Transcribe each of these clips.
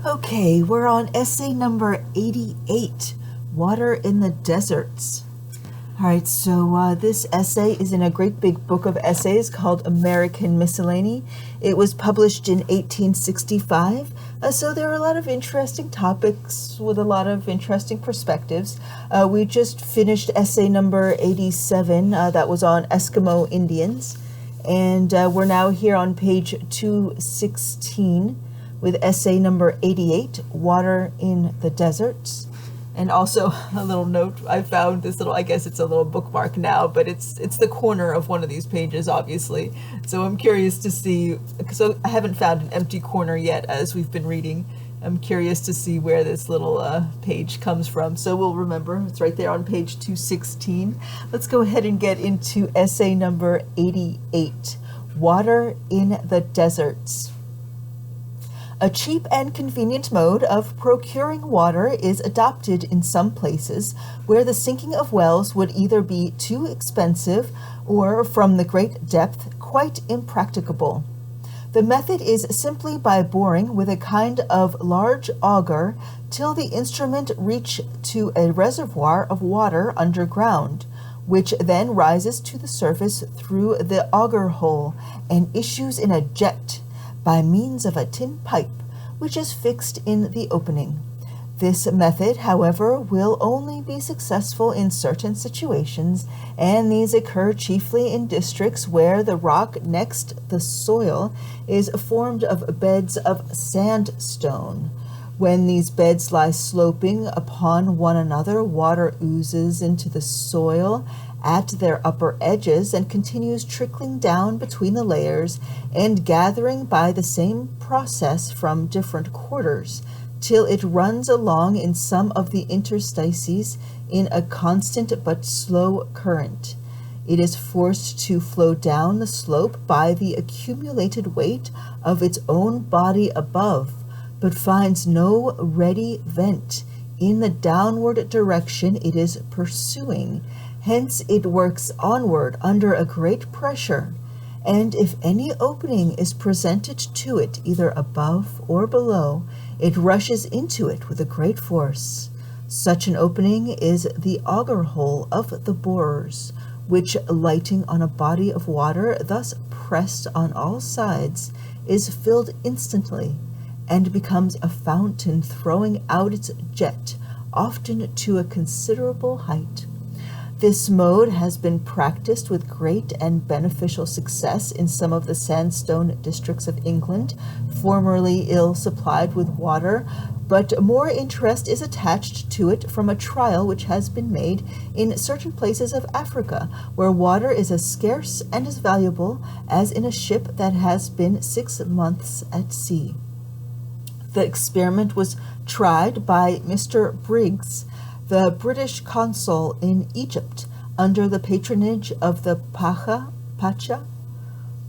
Okay, we're on essay number 88, Water in the Deserts. All right, so this essay is in a great big book of essays called American Miscellany. It was published in 1865, so there are a lot of interesting topics with a lot of interesting perspectives. We just finished essay number 87, that was on Eskimo Indians, and we're now here on page 216 with essay number 88, Water in the Deserts. And also a little note, I found this little, I guess it's a little bookmark now, but it's the corner of one of these pages, obviously. So I'm curious to see, so I haven't found an empty corner yet as we've been reading. I'm curious to see where this little page comes from. So we'll remember, it's right there on page 216. Let's go ahead and get into essay number 88, Water in the Deserts. A cheap and convenient mode of procuring water is adopted in some places where the sinking of wells would either be too expensive or, from the great depth, quite impracticable. The method is simply by boring with a kind of large auger till the instrument reach to a reservoir of water underground, which then rises to the surface through the auger hole and issues in a jet by means of a tin pipe, which is fixed in the opening. This method, however, will only be successful in certain situations, and these occur chiefly in districts where the rock next the soil is formed of beds of sandstone. When these beds lie sloping upon one another, water oozes into the soil at their upper edges and continues trickling down between the layers and gathering by the same process from different quarters, till it runs along in some of the interstices in a constant but slow current. It is forced to flow down the slope by the accumulated weight of its own body above, but finds no ready vent in the downward direction it is pursuing. Hence it works onward under a great pressure, and if any opening is presented to it either above or below, it rushes into it with a great force. Such an opening is the auger hole of the borers, which, lighting on a body of water thus pressed on all sides, is filled instantly, and becomes a fountain throwing out its jet, often to a considerable height. This mode has been practiced with great and beneficial success in some of the sandstone districts of England, formerly ill supplied with water, but more interest is attached to it from a trial which has been made in certain places of Africa, where water is as scarce and as valuable as in a ship that has been 6 months at sea. The experiment was tried by Mr. Briggs, the British consul in Egypt, under the patronage of the Pacha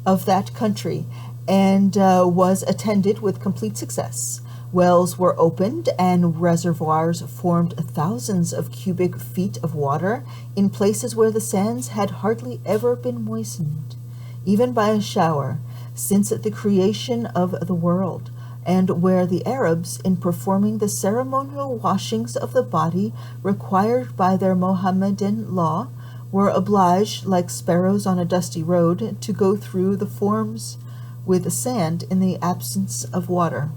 of that country, and was attended with complete success. Wells were opened and reservoirs formed thousands of cubic feet of water in places where the sands had hardly ever been moistened, even by a shower, since the creation of the world, and where the Arabs, in performing the ceremonial washings of the body required by their Mohammedan law, were obliged, like sparrows on a dusty road, to go through the forms with sand in the absence of water.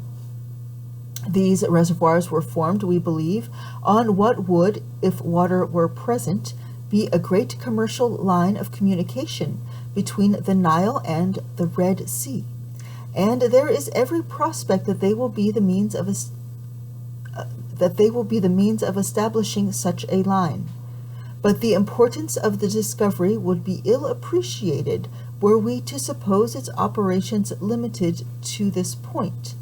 These reservoirs were formed, we believe, on what would, if water were present, be a great commercial line of communication between the Nile and the Red Sea. And there is every prospect that they will be the means of establishing such a line. But the importance of the discovery would be ill appreciated were we to suppose its operations limited to this point.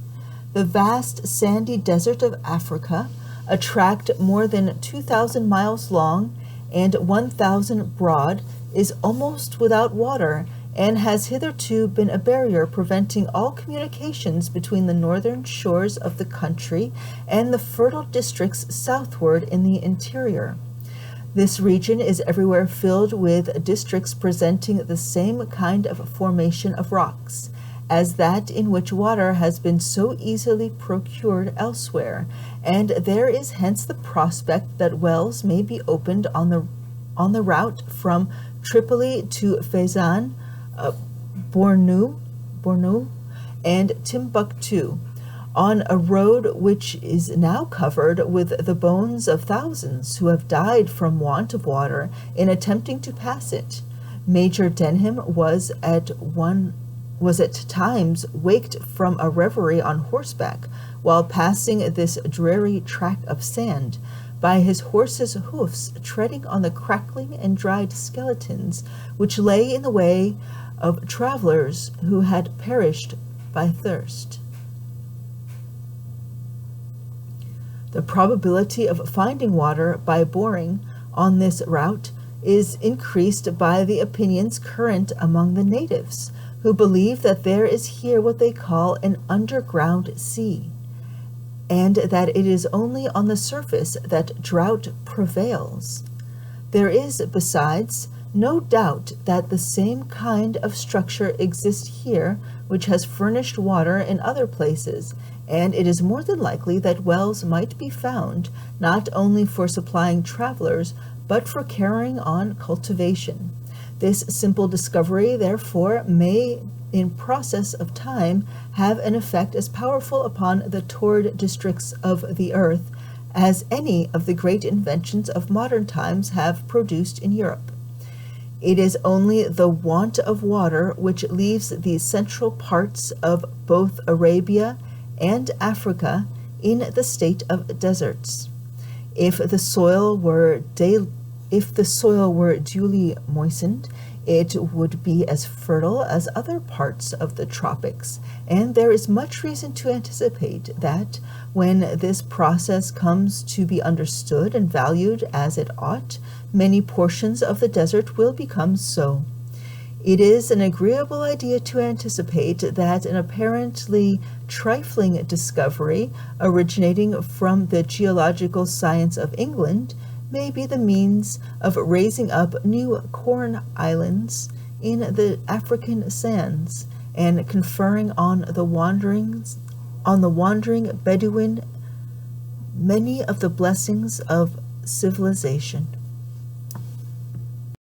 The vast sandy desert of Africa, a tract more than 2,000 miles long and 1,000 broad, is almost without water, and has hitherto been a barrier preventing all communications between the northern shores of the country and the fertile districts southward in the interior. This region is everywhere filled with districts presenting the same kind of formation of rocks, as that in which water has been so easily procured elsewhere, and there is hence the prospect that wells may be opened on the route from Tripoli to Fezzan, Bornu, and Timbuktu, on a road which is now covered with the bones of thousands who have died from want of water in attempting to pass it. Major Denham was at times waked from a reverie on horseback while passing this dreary tract of sand, by his horse's hoofs treading on the crackling and dried skeletons which lay in the way of travelers who had perished by thirst. The probability of finding water by boring on this route is increased by the opinions current among the natives, who believe that there is here what they call an underground sea, and that it is only on the surface that drought prevails. There is, besides, no doubt that the same kind of structure exists here which has furnished water in other places, and it is more than likely that wells might be found, not only for supplying travelers, but for carrying on cultivation. This simple discovery, therefore, may, in process of time, have an effect as powerful upon the torrid districts of the earth as any of the great inventions of modern times have produced in Europe. It is only the want of water which leaves the central parts of both Arabia and Africa in the state of deserts. If the soil were duly moistened, it would be as fertile as other parts of the tropics, and there is much reason to anticipate that, when this process comes to be understood and valued as it ought, many portions of the desert will become so. It is an agreeable idea to anticipate that an apparently trifling discovery originating from the geological science of England may be the means of raising up new corn islands in the African sands, and conferring on the wandering Bedouin many of the blessings of civilization.